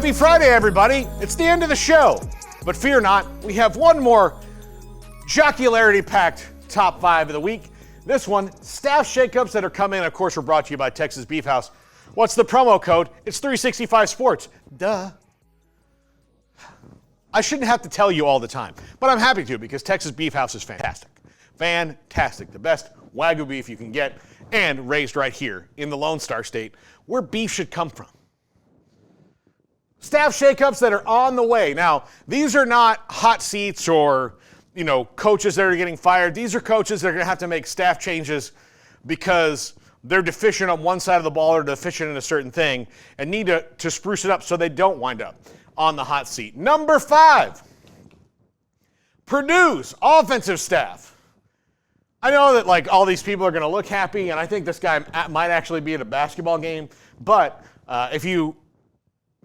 Happy Friday, everybody. It's the end of the show. But fear not, we have one more jocularity-packed top 5 of the week. This one, staff shakeups that are coming. Of course, we're brought to you by Texas Beef House. What's the promo code? It's 365 Sports. Duh. I shouldn't have to tell you all the time, but I'm happy to because Texas Beef House is fantastic. Fantastic. The best Wagyu beef you can get and raised right here in the Lone Star State where beef should come from. Staff shakeups that are on the way. Now, these are not hot seats or, coaches that are getting fired. These are coaches that are going to have to make staff changes because they're deficient on one side of the ball or deficient in a certain thing and need to spruce it up so they don't wind up on the hot seat. Number 5, Purdue's offensive staff. I know that all these people are going to look happy, and I think this guy might actually be at a basketball game, but if you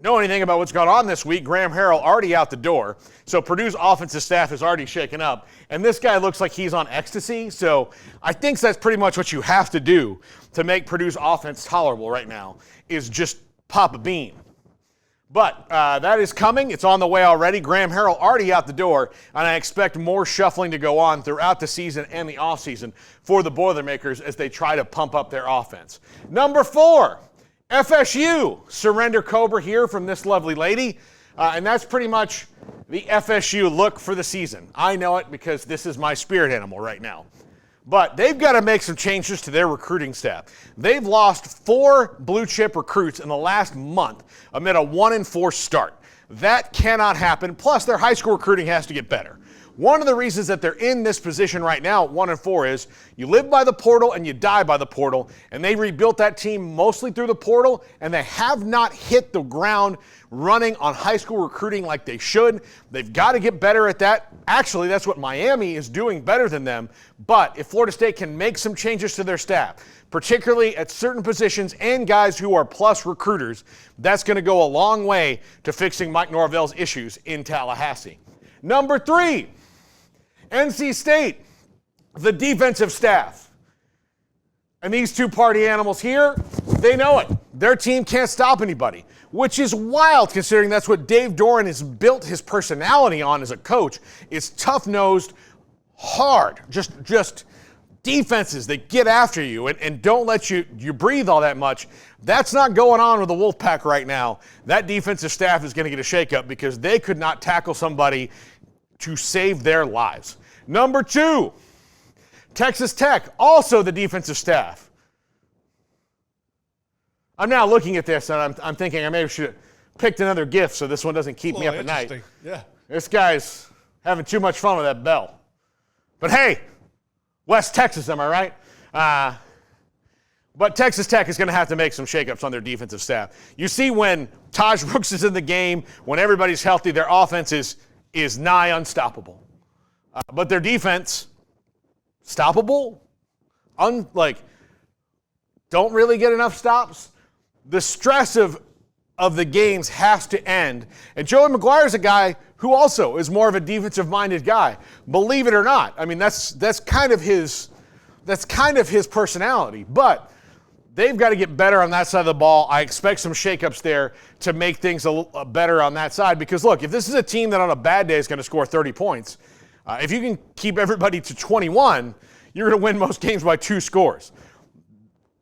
know anything about what's gone on this week, Graham Harrell already out the door, so Purdue's offensive staff is already shaken up, and this guy looks like he's on ecstasy, so I think that's pretty much what you have to do to make Purdue's offense tolerable right now, is just pop a bean. But that is coming. It's on the way already. Graham Harrell already out the door, and I expect more shuffling to go on throughout the season and the offseason for the Boilermakers as they try to pump up their offense. Number 4, FSU. Surrender Cobra here from this lovely lady, and that's pretty much the FSU look for the season. I know it because this is my spirit animal right now. But they've got to make some changes to their recruiting staff. They've lost 4 blue-chip recruits in the last month amid a 1-4 start. That cannot happen. Plus, their high school recruiting has to get better. One of the reasons that they're in this position right now at 1-4 is you live by the portal and you die by the portal, and they rebuilt that team mostly through the portal, and they have not hit the ground running on high school recruiting like they should. They've got to get better at that. Actually, that's what Miami is doing better than them. But if Florida State can make some changes to their staff, particularly at certain positions and guys who are plus recruiters, that's going to go a long way to fixing Mike Norvell's issues in Tallahassee. Number 3, NC State, the defensive staff. And these two party animals here, they know it. Their team can't stop anybody, which is wild considering that's what Dave Doran has built his personality on as a coach. It's tough-nosed, hard, just defenses that get after you and don't let you breathe all that much. That's not going on with the Wolfpack right now. That defensive staff is going to get a shakeup because they could not tackle somebody to save their lives. Number 2, Texas Tech, also the defensive staff. I'm now looking at this and I'm thinking I maybe should have picked another gift so this one doesn't keep me up at night. Yeah. This guy's having too much fun with that bell. But hey, West Texas, am I right? But Texas Tech is going to have to make some shakeups on their defensive staff. You see when Taj Brooks is in the game, when everybody's healthy, their offense is nigh unstoppable. But their defense, stoppable? Don't really get enough stops. The stress of the games has to end. And Joey McGuire is a guy who also is more of a defensive-minded guy. Believe it or not. I mean, that's kind of his personality. But they've got to get better on that side of the ball. I expect some shakeups there to make things a little better on that side. Because, look, if this is a team that on a bad day is going to score 30 points, if you can keep everybody to 21, you're going to win most games by 2 scores.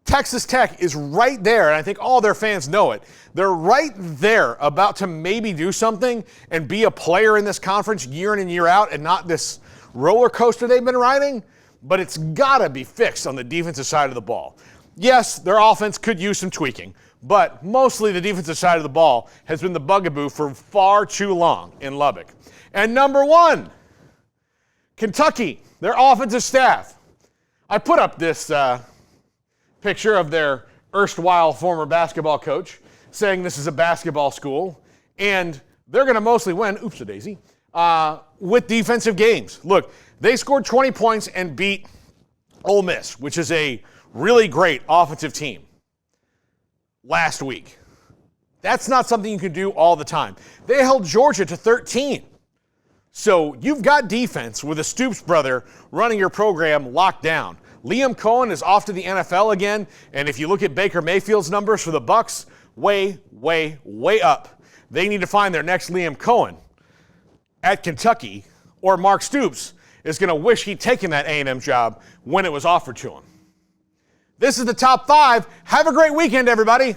Texas Tech is right there, and I think all their fans know it. They're right there about to maybe do something and be a player in this conference year in and year out and not this roller coaster they've been riding, but it's got to be fixed on the defensive side of the ball. Yes, their offense could use some tweaking, but mostly the defensive side of the ball has been the bugaboo for far too long in Lubbock. And number 1, Kentucky, their offensive staff. I put up this picture of their erstwhile former basketball coach saying this is a basketball school, and they're going to mostly win, oops-a-daisy, with defensive games. Look, they scored 20 points and beat Ole Miss, which is a really great offensive team, last week. That's not something you can do all the time. They held Georgia to 13. So you've got defense with a Stoops brother running your program locked down. Liam Cohen is off to the NFL again, and if you look at Baker Mayfield's numbers for the Bucs, way, way, way up. they need to find their next Liam Cohen at Kentucky, or Mark Stoops is going to wish he'd taken that A&M job when it was offered to him. This is the top 5. Have a great weekend, everybody.